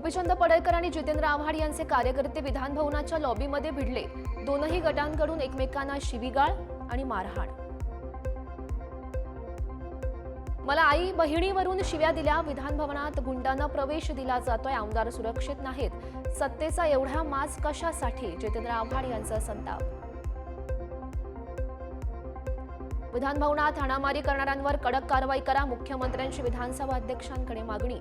गोपीचंद पडळकर आणि जितेंद्र आव्हाड यांचे कार्यकर्ते विधान भवनाच्या लॉबीमध्ये भिडले। दोनही गटांकडून एकमेकांना शिवीगाळ आणि मारहाण। मला आई बहिणीवरून शिव्या दिल्या। विधान भवनात गुंडांना प्रवेश दिला जातोय। आमदार सुरक्षित नाहीत। सत्तेचा एवढा माज कशासाठी? जितेंद्र आव्हाड यांचा संताप। विधान भवनात हाणामारी करणाऱ्यांवर कडक कारवाई करा। मुख्यमंत्र्यांची विधानसभा अध्यक्षांकडे मागणी।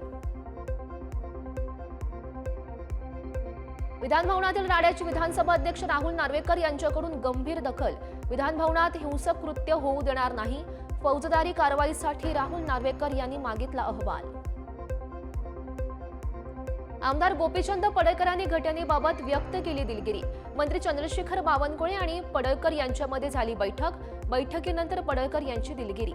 विधान भवनातील राड्याची विधानसभा अध्यक्ष राहुल नार्वेकर यांच्याकडून गंभीर दखल। विधान भवनात हिंसक कृत्य होऊ देणार नाही। फौजदारी कारवाईसाठी राहुल नार्वेकर यांनी मागितला अहवाल। आमदार गोपीचंद पडळकरांनी घटनेबाबत व्यक्त केली दिलगिरी। मंत्री चंद्रशेखर बावनकुळे आणि पडळकर यांच्यामध्ये झाली बैठक। बैठकीनंतर पडळकर यांची दिलगिरी।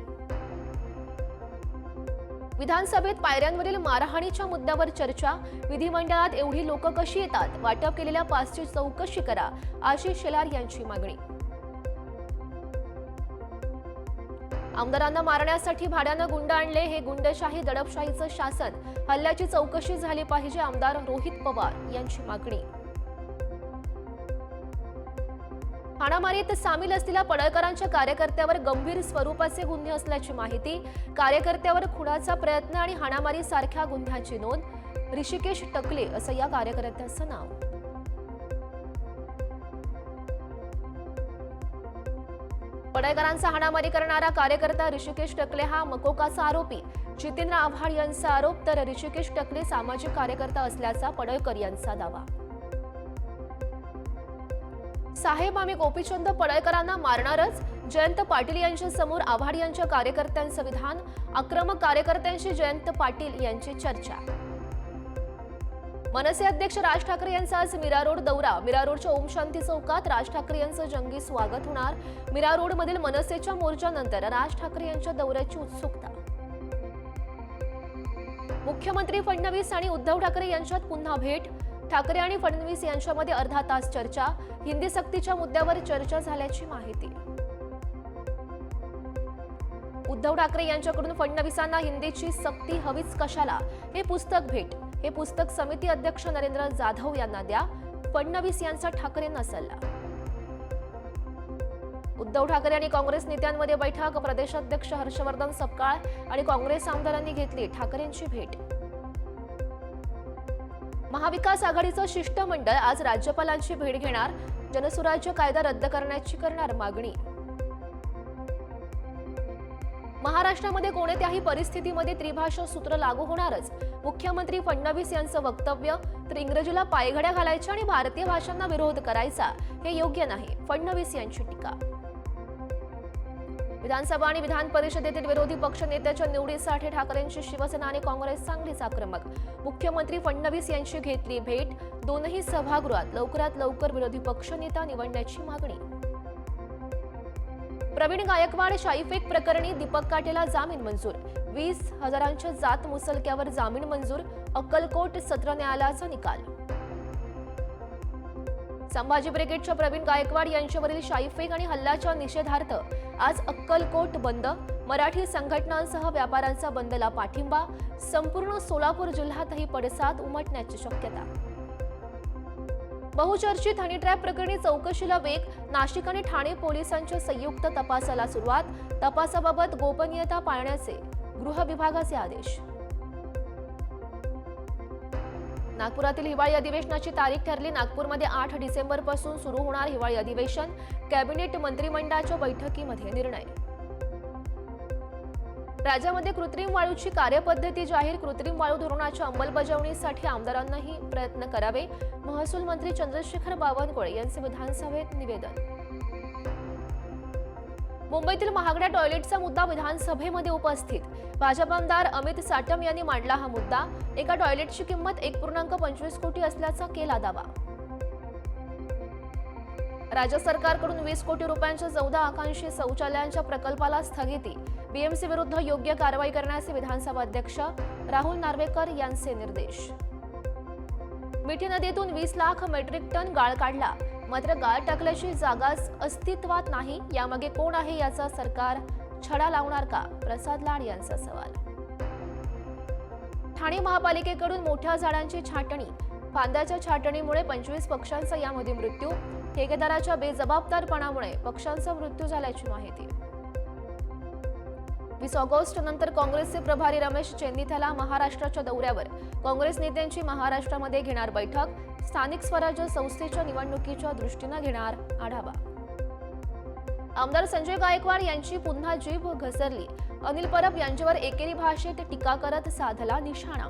विधानसभेत पायऱ्यांवरील मारहाणीच्या मुद्द्यावर चर्चा। विधिमंडळात एवढी लोक कशी येतात? वाटप केलेल्या पासची चौकशी करा। आशिष शेलार यांची मागणी। आमदारांना मारण्यासाठी भाड्यानं गुंड आणले। हे गुंडशाही दडपशाहीचं शासन। हल्ल्याची चौकशी झाली पाहिजे। आमदार रोहित पवार यांची मागणी। हाणामारीत सामील असलेल्या पडळकरांच्या कार्यकर्त्यावर गंभीर स्वरूपाचे गुन्हे असल्याची माहिती। कार्यकर्त्यावर खुनाचा प्रयत्न आणि हाणामारी सारख्या गुन्ह्याची नोंद। ऋषिकेश टकले असं या कार्यकर्त्याचं नाव। पडळकरांचा हाणामारी करणारा कार्यकर्ता ऋषिकेश टकले हा मकोकाचा आरोपी। जितेंद्र आव्हाड यांचा आरोप, तर ऋषिकेश टकले सामाजिक कार्यकर्ता असल्याचा पडळकर यांचा दावा। साहेब, आम्ही गोपीचंद पडळकरांना मारणारच। जयंत पाटील यांच्या समोर आव्हाड यांच्या कार्यकर्त्यांचं विधान। आक्रमक कार्यकर्त्यांशी जयंत पाटील यांची चर्चा। मनसे अध्यक्ष राज ठाकरे यांचा आज मीरा रोड दौरा। मीरा रोडच्या ओम शांती चौकात राज ठाकरे यांचं जंगी स्वागत होणार। मीरा रोड मधील मनसेच्या मोर्चानंतर राज ठाकरे यांच्या दौऱ्याची उत्सुकता। मुख्यमंत्री फडणवीस आणि उद्धव ठाकरे यांच्यात पुन्हा भेट। ठाकरे आणि फडणवीस यांच्यामध्ये अर्धा तास चर्चा। हिंदी सक्तीच्या मुद्द्यावर चर्चा झाल्याची माहिती। उद्धव ठाकरे यांच्याकडून फडणवीसांना हिंदीची सक्ती हवीच कशाला? हे पुस्तक भेट। हे पुस्तक समिती अध्यक्ष नरेंद्र जाधव यांना द्या। फडणवीस यांचा ठाकरेंना सल्ला। उद्धव ठाकरे आणि काँग्रेस नेत्यांमध्ये बैठक। प्रदेशाध्यक्ष हर्षवर्धन सपकाळ आणि काँग्रेस आमदारांनी घेतली ठाकरेंची भेट। महाविकास आघाडीचं शिष्टमंडळ आज राज्यपालांची भेट घेणार। जनसुराज्य कायदा रद्द करण्याची करणार मागणी। महाराष्ट्रामध्ये कोणत्याही परिस्थितीमध्ये त्रिभाषा सूत्र लागू होणारच। मुख्यमंत्री फडणवीस यांचं वक्तव्य, तर इंग्रजीला पायघड्या घालायच्या आणि भारतीय भाषांना विरोध करायचा हे योग्य नाही। फडणवीस यांची टीका। विधानसभा आणि विधान परिषदेतील विरोधी पक्ष नेत्याच्या निवडीसाठी ठाकरेंची शिवसेना आणि काँग्रेस चांगलीच आक्रमक। मुख्यमंत्री फडणवीस यांची घेतली भेट। दोनही सभागृहात लवकरात लवकर विरोधी पक्ष नेता निवडण्याची मागणी। प्रवीण गायकवाड शाईफेक प्रकरणी दीपक काटेला जामीन मंजूर। 20,000च्या जात मुसलक्यावर जामीन मंजूर। अक्कलकोट सत्र न्यायालयाचा निकाल। संभाजी ब्रिगेडच्या प्रवीण गायकवाड यांच्यावरील शाईफेक आणि हल्ल्याच्या निषेधार्थ आज अक्कलकोट बंद। मराठी संघटनांसह व्यापाऱ्यांचा बंदला पाठिंबा। संपूर्ण सोलापूर जिल्ह्यातही पडसाद उमटण्याची शक्यता। बहुचर्चित हनी ट्रॅप प्रकरणी चौकशीला वेग। नाशिक आणि ठाणे पोलिसांच्या संयुक्त तपासाला सुरुवात। तपासाबाबत गोपनीयता पाळण्याचे गृह विभागाचे आदेश। नागपुरातील हिवाळी अधिवेशनाची तारीख ठरली। नागपूरमध्ये 8 डिसेंबरपासून सुरू होणार हिवाळी अधिवेशन। कॅबिनेट मंत्रिमंडळाच्या बैठकीमध्ये निर्णय। राज्यामध्ये कृत्रिम वाळूची कार्यपद्धती जाहीर। कृत्रिम वाळू धोरणाच्या अंमलबजावणीसाठी आमदारांनाही प्रयत्न करावे। महसूल मंत्री चंद्रशेखर बावनकुळे यांचे विधानसभेत निवेदन। मुंबईतील महागड्या टॉयलेटचा मुद्दा विधानसभेमध्ये उपस्थित। भाजप आमदार अमित साटम यांनी मांडला हा मुद्दा। एका टॉयलेटची किंमत 1.25 कोटी असल्याचा केला दावा। राज्य सरकारकडून 20 कोटी रुपयांच्या 14 आकांक्षी शौचालयांच्या प्रकल्पाला स्थगिती। बीएमसी विरुद्ध योग्य कारवाई करण्याचे विधानसभा अध्यक्ष राहुल नार्वेकर यांचे निर्देश। मिठी नदीतून 20 लाख मेट्रिक टन गाळ काढला। मात्र गाळ टाकल्याची जागाच अस्तित्वात नाही। यामागे कोण आहे याचा सरकार छडा लावणार का? प्रसाद लाड यांचा सवाल। ठाणे महापालिकेकडून मोठ्या झाडांची छाटणी, फांद्याच्या छाटणीमुळे 25 पक्ष्यांचा यामध्ये मृत्यू, ठेकेदाराच्या बेजबाबदारपणामुळे पक्ष्यांचा मृत्यू झाल्याची माहिती. 20 ऑगस्ट नंतर काँग्रेसचे प्रभारी रमेश चेन्निथला महाराष्ट्राच्या दौऱ्यावर. काँग्रेस नेत्यांची महाराष्ट्रामध्ये घेणार बैठक, स्थानिक स्वराज्य संस्थेच्या निवडणुकीच्या दृष्टीने घेणार आढावा. आमदार संजय गायकवाड यांची पुन्हा जीभ घसरली. अनिल परब यांच्यावर एकेरी भाषेत टीका करत साधला निशाणा.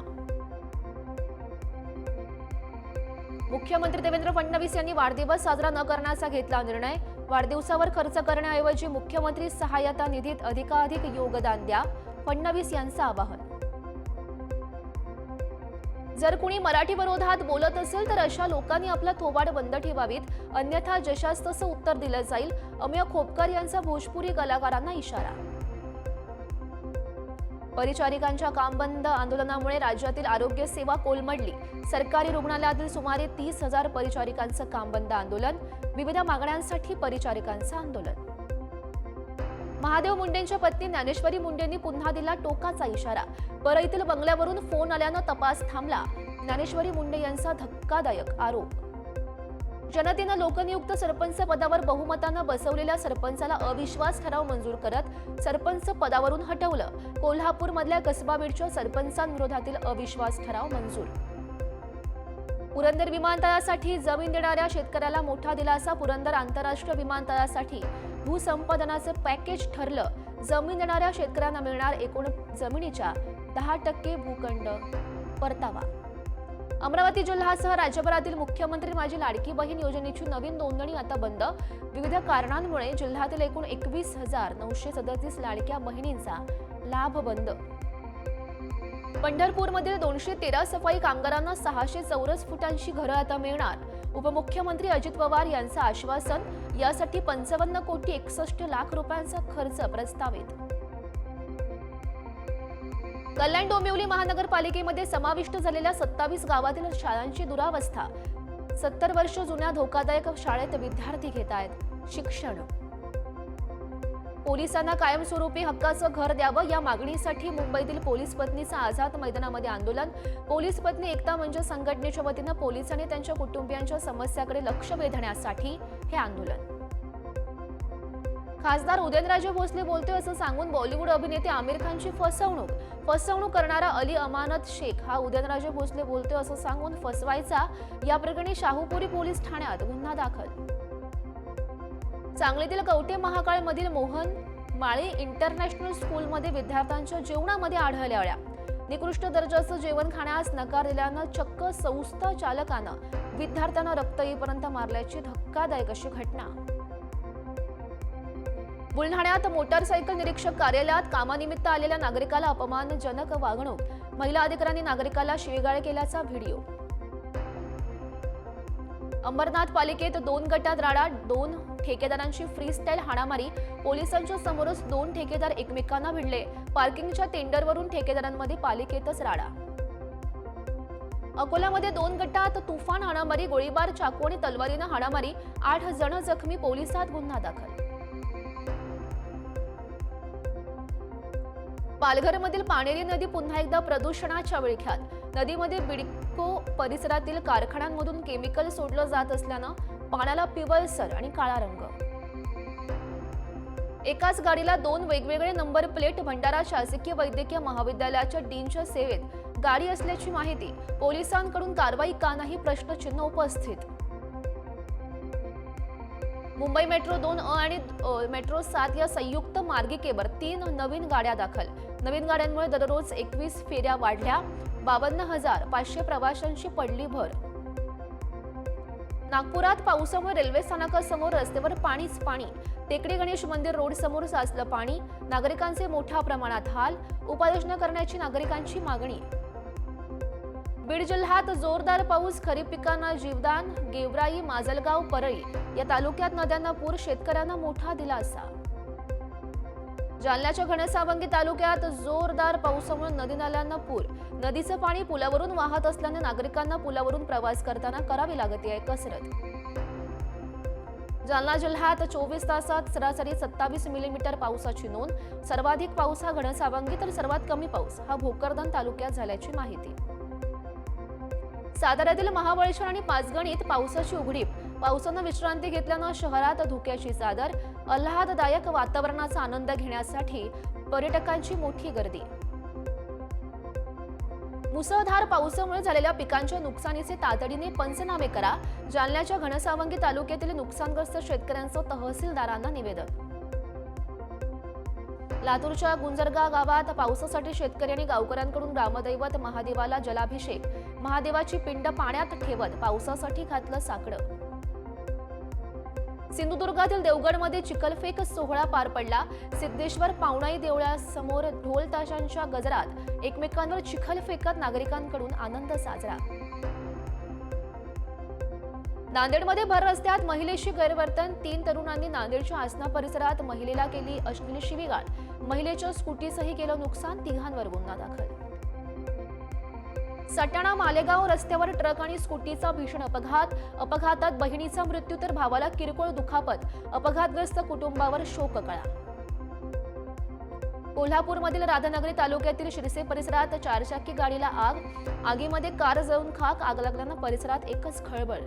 मुख्यमंत्री देवेंद्र फडणवीस यांनी वाढदिवस साजरा न करण्याचा घेतला निर्णय. वाढदिवसावर खर्च करण्याऐवजी मुख्यमंत्री सहाय्यता निधीत अधिकाधिक योगदान द्या, फडणवीस यांचं आवाहन. जर कुणी मराठी विरोधात बोलत असेल तर अशा लोकांनी आपला थोबाड बंद ठेवावीत, अन्यथा जशास तसं उत्तर दिलं जाईल, अमेय खोपकर यांचा भोजपुरी कलाकारांना इशारा. परिचारिकांच्या काम बंद आंदोलनामुळे राज्यातील आरोग्य सेवा कोलमडली. सरकारी रुग्णालयातील सुमारे 30,000 परिचारिकांचं काम बंद आंदोलन, विविध मागण्यांसाठी परिचारिकांचं आंदोलन. महादेव मुंडेंच्या पत्नी ज्ञानेश्वरी मुंडेंनी पुन्हा दिला टोकाचा इशारा. परळीतील बंगल्यावरून फोन आल्यानं तपास थांबला. ज्ञानेश्वरी मुंडे यांचा धक्कादायक आरोप. जनतेनं लोकनियुक्त सरपंच पदावर बहुमतानं बसवलेल्या सरपंचाला अविश्वास ठराव मंजूर करत सरपंच पदावरून हटवलं. कोल्हापूरमधल्या कसबा बीडच्या सरपंचांविरोधातील अविश्वास ठराव मंजूर. पुरंदर विमानतळासाठी जमीन देणाऱ्या शेतकऱ्याला मोठा दिलासा. पुरंदर आंतरराष्ट्रीय विमानतळासाठी भूसंपादनाचं पॅकेज ठरलं. जमीन देणाऱ्या शेतकऱ्यांना मिळणार एकूण जमिनीच्या 10% भूखंड परतावा. अमरावती जिल्ह्यासह राज्यभरातील मुख्यमंत्री माझी लाडकी बहीण योजनेची नवीन नोंदणी आता बंद. विविध कारणांमुळे जिल्ह्यातील एकूण 21,937 लाडक्या बहिणींचा लाभ बंद. पंढरपूरमधील 213 सफाई कामगारांना 600 चौरस फुटांची घरं आता मिळणार. उपमुख्यमंत्री अजित पवार यांचं आश्वासन. यासाठी 55,61,00,000 रुपयांचा खर्च प्रस्तावित. कल्याण डोंबिवली महानगरपालिकेमध्ये समाविष्ट झालेल्या 27 गावातील शाळांची दुरावस्था. 70 वर्ष जुन्या धोकादायक शाळेत विद्यार्थी घेत आहेत शिक्षण. पोलिसांना कायमस्वरूपी हक्काचं घर द्यावं या मागणीसाठी मुंबईतील पोलीस पत्नीचं आझाद मैदानामध्ये आंदोलन. पोलीस पत्नी एकता मंच संघटनेच्या वतीनं पोलीस आणि त्यांच्या कुटुंबियांच्या समस्याकडे लक्ष वेधण्यासाठी हे आंदोलन. खासदार उदयनराजे भोसले बोलतोय असं सांगून बॉलिवूड अभिनेते आमिर खानची फसवणूक करणारा अली अमानत शेख हा उदयनराजे भोसले बोलतोय असं सांगून फसवायचा. या प्रकरणी शाहूपुरी पोलीस ठाण्यात गुन्हा दाखल. सांगलीतील कवठे महाकाळमधील मोहन माळे इंटरनॅशनल स्कूलमध्ये विद्यार्थ्यांच्या जेवणामध्ये आढळल्या अळ्या. निकृष्ट दर्जाचं जेवण खाण्यास नकार दिल्यानं चक्क संस्था चालकानं विद्यार्थ्यांना रक्त येईपर्यंत मारल्याची धक्कादायक अशी घटना. बुलढाण्यात मोटारसायकल निरीक्षक कार्यालयात कामानिमित्त आलेल्या नागरिकाला अपमानजनक वागणूक. महिला अधिकाऱ्यांनी नागरिकाला शिवीगाळ केल्याचा व्हिडिओ. अंबरनाथ पालिकेत 2 गटात राडा. 2 ठेकेदारांची फ्रीस्टाईल हाणामारी. पोलिसांच्या समोरच 2 ठेकेदार एकमेकांना भिडले. पार्किंगच्या टेंडरवरून ठेकेदारांमध्ये पालिकेतच राडा. अकोल्यामध्ये 2 गटात तुफान हाणामारी. गोळीबार, चाकू आणि तलवारीनं हाणामारी. 8 जण जखमी. पोलिसात गुन्हा दाखल. पालघरमधील पाणेरी नदी पुन्हा एकदा प्रदूषणाच्या विळख्यात. नदीमध्ये बिडको परिसरातील कारखान्यांमधून केमिकल सोडलं जात असल्यानं पाण्याला पिवळसर आणि काळा रंग. एकाच गाडीला 2 वेगवेगळे नंबर प्लेट. भंडारा शासकीय वैद्यकीय महाविद्यालयाच्या डीनच्या सेवेत गाडी असल्याची माहिती. पोलिसांकडून कारवाई का नाही प्रश्नचिन्ह उपस्थित. मुंबई मेट्रो 2 आणि मेट्रो 7 या संयुक्त मार्गिकेवर 3 नवीन गाड्या दाखल. नवीन गाड्यांमुळे दररोज 21 फेऱ्या वाढल्या. 52,500 प्रवाशांची पडली भर. नागपुरात पावसामुळे रेल्वे स्थानकासमोर रस्त्यावर पाणीच पाणी. टेकडी गणेश मंदिर रोड समोर साचलं पाणी. नागरिकांचे मोठ्या प्रमाणात हाल. उपाययोजना करण्याची नागरिकांची मागणी. बीड जिल्ह्यात जोरदार पाऊस. खरीप पिकांना जीवदान. गेवराई, माजलगाव, परळी या तालुक्यात नद्यांना पूर. शेतकऱ्यांना मोठा दिलासा. जालन्याच्या घनसावंगी तालुक्यात जोरदार पावसामुळे नदी नाल्यांना पूर. नदीचं पाणी पुलावरून वाहत असल्याने नागरिकांना पुलावरून प्रवास करताना करावी लागते कसरत. जालना जिल्ह्यात 24 तासात सरासरी 27 मिलीमीटर पावसाची नोंद. सर्वाधिक पाऊस हा घनसावंगी तर सर्वात कमी पाऊस हा भोकरदन तालुक्यात झाल्याची माहिती. साताऱ्यातील महाबळेश्वर आणि पाचगणीत पावसाची उघडीप. पावसानं विश्रांती घेतल्यानं शहरात धुक्याची चादर. आल्हाददायक वातावरणाचा आनंद घेण्यासाठी पर्यटकांची मोठी गर्दी. मुसळधार पावसामुळे झालेल्या पिकांच्या नुकसानीचे तातडीने पंचनामे करा. जालन्याच्या घनसावंगी तालुक्यातील नुकसानग्रस्त शेतकऱ्यांचं तहसीलदारांना निवेदन. लातूरच्या गुंजरगा गावात पावसासाठी शेतकरी आणि गावकऱ्यांकडून ग्रामदैवत महादेवाला जलाभिषेक. महादेवाची पिंड पाण्यात ठेवत पावसासाठी घातलं साकडं. सिंधुदुर्गातील देवगडमध्ये चिखलफेक सोहळा पार पडला. सिद्धेश्वर पावणाई देवळासमोर ढोल ताशांच्या गजरात एकमेकांवर चिखल फेकत नागरिकांकडून आनंद साजरा. नांदेडमध्ये भर रस्त्यात महिलेशी गैरवर्तन. 3 तरुणांनी नांदेडच्या आसना परिसरात महिलेला केली अश्लील शिवीगाळ. महिलेच्या स्कूटीसही केलं नुकसान. 3घांवर गुन्हा दाखल. सटाणा मालेगाव रस्त्यावर ट्रक आणि स्कूटीचा भीषण अपघात. अपघातात बहिणीचा मृत्यू तर भावाला किरकोळ दुखापत. अपघातग्रस्त कुटुंबावर शोककळा. कोल्हापूरमधील राधानगरी तालुक्यातील शिरसे परिसरात 4चाकी गाडीला आग. आगीमध्ये कार जळून खाक. आग लागल्यानं परिसरात एकच खळबळ.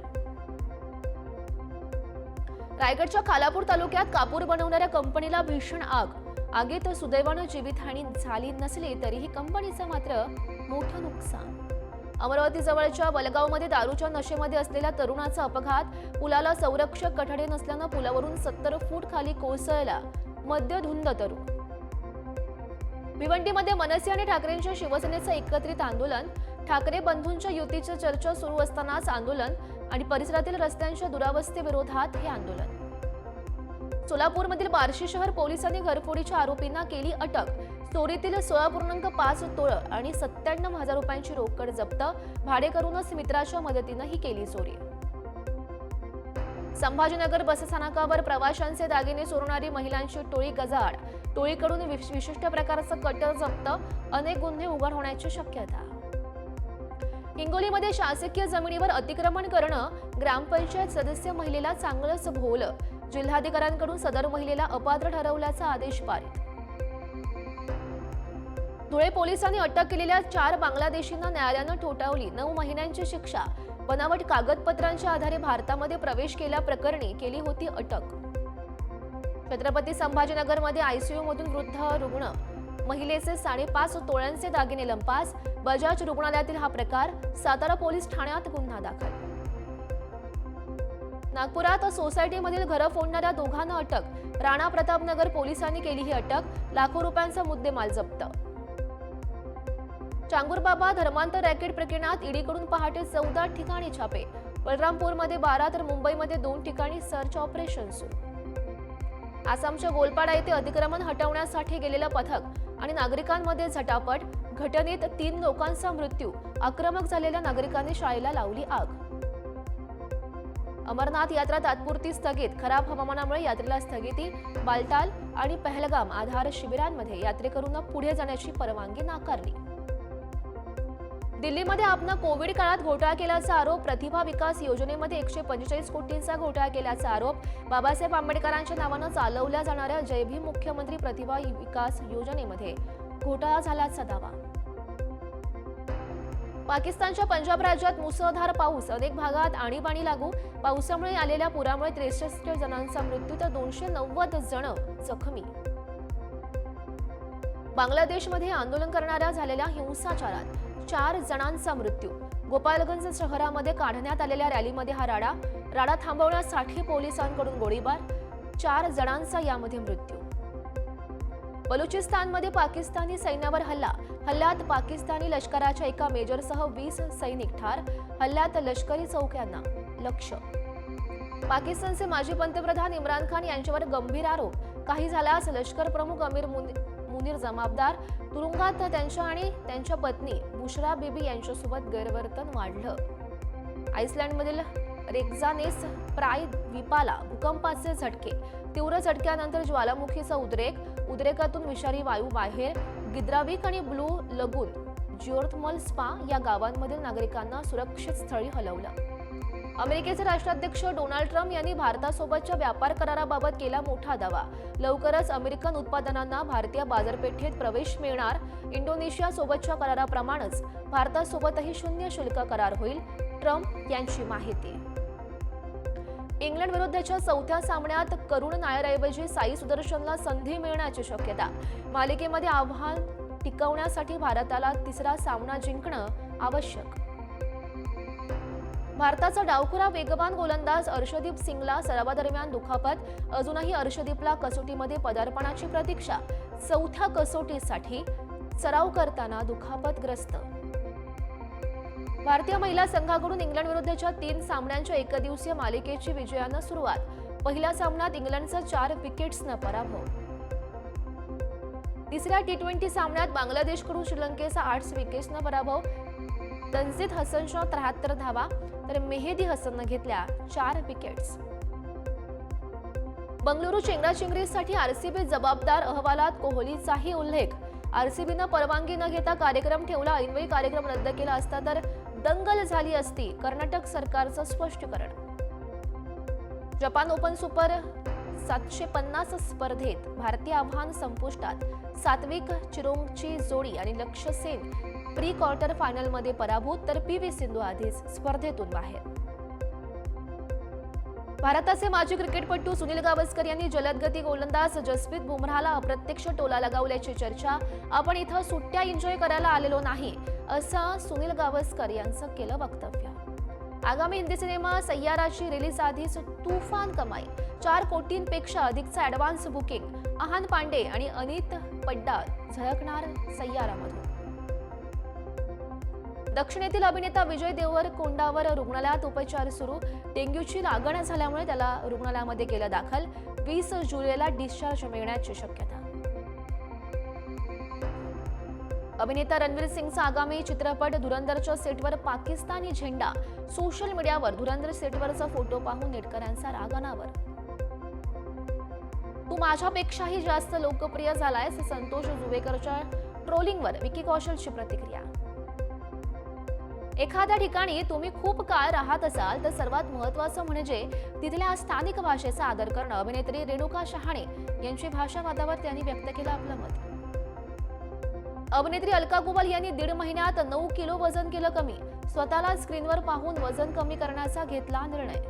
रायगडच्या खालापूर तालुक्यात कापूर बनवणाऱ्या कंपनीला भीषण आग. आगीत सुदैवानं जीवितहानी झाली नसली तरीही कंपनीचं मात्र मोठं नुकसान. अमरावती जवळच्या वलगावमध्ये दारूच्या नशेमध्ये असलेल्या तरुणाचा अपघात. पुलाला संरक्षक कठडे नसल्यानं पुलावरून 70 फूट खाली कोसळला मद्यधुंद तरुण. भिवंडीमध्ये मनसे आणि ठाकरेंच्या शिवसेनेचं एकत्रित आंदोलन. ठाकरे बंधूंच्या युतीच्या चर्चा सुरू असतानाच आंदोलन आणि परिसरातील रस्त्यांच्या दुरावस्थेविरोधात हे आंदोलन. सोलापूरमधील बार्शी शहर पोलिसांनी घरफोडीच्या आरोपींना केली अटक. चोरीतील 16.5 तोळं आणि 97,000 रुपयांची रोकड जप्त. भाडेकरूनच मित्राच्या मदतीनं ही केली चोरी. संभाजीनगर बसस्थानकावर प्रवाशांचे दागिने चोरणारी महिलांची टोळी गजाआड. टोळीकडून विशिष्ट प्रकारचं कटर जप्त. अनेक गुन्हे उघड होण्याची शक्यता. हिंगोलीमध्ये शासकीय जमिनीवर अतिक्रमण करणं. ग्रामपंचायत सदस्य महिलेला चांगलंच भोवलं. जिल्हाधिकाऱ्यांकडून सदर महिलेला अपात्र ठरवल्याचा आदेश पारित. धुळे पोलिसांनी अटक केलेल्या 4 बांगलादेशींना न्यायालयानं ठोठावली 9 महिन्यांची शिक्षा. बनावट कागदपत्रांच्या आधारे भारतामध्ये प्रवेश केल्याप्रकरणी केली होती अटक. छत्रपती संभाजीनगरमध्ये आयसीयूमधून वृद्ध रुग्ण. महिलेचे 5.5 तोळ्यांचे दागिने लंपास. बजाज रुग्णालयातील हा प्रकार. सातारा पोलीस ठाण्यात गुन्हा दाखल. नागपुरात सोसायटीमधील घरं फोडणाऱ्या दोघांना अटक. राणा प्रतापनगर पोलिसांनी केली ही अटक. लाखो रुपयांचा मुद्देमाल जप्त. चांगूरबाबा धर्मांतर रॅकेट प्रकरणात ईडीकडून पहाटे 14 ठिकाणी छापे. बलरामपूरमध्ये 12 तर मुंबईमध्ये 2 ठिकाणी सर्च ऑपरेशन सुरू. आसामच्या गोलपाडा येथे अतिक्रमण हटवण्यासाठी गेलेलं पथक आणि नागरिकांमध्ये झटापट. घटनेत 3 लोकांचा मृत्यू. आक्रमक झालेल्या नागरिकांनी शाळेला लावली आग. अमरनाथ यात्रा तात्पुरती स्थगित. खराब हवामानामुळे यात्रेला स्थगिती. बालटाल आणि पहलगाम आधार शिबिरांमध्ये यात्रेकरूंना पुढे जाण्याची परवानगी नाकारली. दिल्लीमध्ये आपनं कोविड काळात घोटाळा केल्याचा आरोप. प्रतिभा विकास योजनेमध्ये 145 कोटींचा घोटाळा केल्याचा आरोप. बाबासाहेब आंबेडकरांच्या नावानं चालवल्या जाणाऱ्या जय भीम मुख्यमंत्री प्रतिभा विकास योजनेमध्ये घोटाळा झाल्याचा दावा. पाकिस्तानच्या पंजाब राज्यात मुसळधार पाऊस. अनेक भागात आणीबाणी लागू. पावसामुळे आलेल्या पुरामुळे 63 जणांचा मृत्यू तर 290 जण जखमी. बांगलादेशमध्ये आंदोलन करणाऱ्या झालेल्या हिंसाचारात 4 जणांचा मृत्यू. गोपालगंज शहरामध्ये काढण्यात आलेल्या रॅलीमध्ये हा राडा थांबवण्यासाठी पोलिसांकडून गोळीबार. 4 जणांचा यामध्ये मृत्यू. बलुचिस्तानमध्ये पाकिस्तानी सैन्यावर हल्ल्यात पाकिस्तानी लष्कराच्या एका मेजरसह 20 सैनिक ठार. हल्ल्यात लष्करी चौक्यांना लक्ष्य. पाकिस्तानचे माजी पंतप्रधान इम्रान खान यांच्यावर गंभीर आरोप. काही झाल्यास लष्कर प्रमुख अमीर मुनीर जमाबदार. तुरुंगात त्यांच्या आणि त्यांच्या पत्नी बुशरा बीबी यांच्यासोबत गैरवर्तन वाढलं. आइसलँडमधील रेक्झानेस प्राय द्वीपाला भूकंपाचे झटके. तीव्र झटक्यानंतर ज्वालामुखीचा उद्रेकातून विषारी वायू बाहेर. गिद्राविक आणि ब्लू लगून जिओर्थमल स्पा या गावांमधील नागरिकांना सुरक्षित स्थळी हलवलं. अमेरिकेचे राष्ट्राध्यक्ष डोनाल्ड ट्रम्प यांनी भारतासोबतच्या व्यापार कराराबाबत केला मोठा दावा. लवकरच अमेरिकन उत्पादनांना भारतीय बाजारपेठेत प्रवेश मिळणार. इंडोनेशियासोबतच्या कराराप्रमाणेच भारतासोबतही शून्य शुल्क करार होईल. ट्रम्प यांची माहिती. इंग्लंड विरुद्धच्या चौथ्या सामन्यात करुण नायरऐवजी साई सुदर्शनला संधी मिळण्याची शक्यता. मालिकेमध्ये आव्हान टिकवण्यासाठी भारताला तिसरा सामना जिंकणं आवश्यक. भारताचा डावखुरा वेगवान गोलंदाज अर्शदीप सिंगला सरावादरम्यान दुखापत. अजूनही अर्शदीपला कसोटीमध्ये पदार्पणाची प्रतीक्षा. चौथ्या कसोटीसाठी सराव करताना दुखापतग्रस्त. भारतीय महिला संघाकडून इंग्लंड विरुद्धच्या 3 सामन्यांच्या एकदिवसीय मालिकेची विजयानं सुरुवात. पहिल्या सामन्यात इंग्लंडचा 4 विकेट्सनं पराभव. तिसऱ्या T20 सामन्यात बांगलादेशकडून श्रीलंकेचा 8 विकेट्सनं पराभव. तन्झीद हसनच्या 73 धावा तर मेहदी हसननं घेतल्या 4 विकेट्स. बंगळुरू चेंगराचेंगरीसाठी आरसीबी जबाबदार. अहवालात कोहलीचाही उल्लेख. आरसीबीनं परवानगी न घेता कार्यक्रम ठेवला. ऐनवेळी कार्यक्रम रद्द केला असता तर दंगल झाली असती. कर्नाटक सरकारचं स्पष्टीकरण. जपान ओपन सुपर 750 स्पर्धेत भारतीय आव्हान संपुष्टात. सात्विक चिरोंगची जोडी आणि लक्ष्य सेन प्री क्वार्टर फायनलमध्ये पराभूत तर PV सिंधू आधीच स्पर्धेतून बाहेर. भारताचे माजी क्रिकेटपटू सुनील गावस्कर यांनी जलदगती गोलंदाज जसप्रीत बुमराहला अप्रत्यक्ष टोला लगावल्याची चर्चा. आपण इथं सुट्ट्या एन्जॉय करायला आलेलो नाही, असं सुनील गावस्कर यांचं केलं वक्तव्य. आगामी हिंदी सिनेमा सय्याराची रिलीज आधीच तुफान कमाई. 4 कोटींपेक्षा अधिकचा ॲडव्हान्स बुकिंग. आहान पांडे आणि अनित पड्डार झळकणार सय्यारामधून. दक्षिणेतील अभिनेता विजय देवरकोंडावर रुग्णालयात उपचार सुरू. डेंग्यूची लागण झाल्यामुळे त्याला रुग्णालयामध्ये केलं दाखल. 20 जुलैला डिस्चार्ज मिळण्याची शक्यता. अभिनेता रणवीर सिंगचा आगामी चित्रपट धुरंधरच्या सेटवर पाकिस्तानी झेंडा. सोशल मीडियावर धुरंधर सेटवरचा फोटो पाहून नेटकऱ्यांचा राग अनावर. तू माझ्यापेक्षाही जास्त लोकप्रिय झालायस, संतोष जुवेकरच्या ट्रोलिंगवर विकी कौशलची प्रतिक्रिया. एखाद्या ठिकाणी तुम्ही खूप काळ राहत असाल तर सर्वात महत्त्वाचं म्हणजे तिथल्या स्थानिक भाषेचा आदर करणं. अभिनेत्री रेणुका शहाणे यांची भाषावादावर त्यांनी व्यक्त केलं आपलं मत. अभिनेत्री अलका कुबल यांनी 1.5 महिन्यात 9 किलो वजन केलं कमी. स्वतःला स्क्रीनवर पाहून वजन कमी करण्याचा घेतला निर्णय.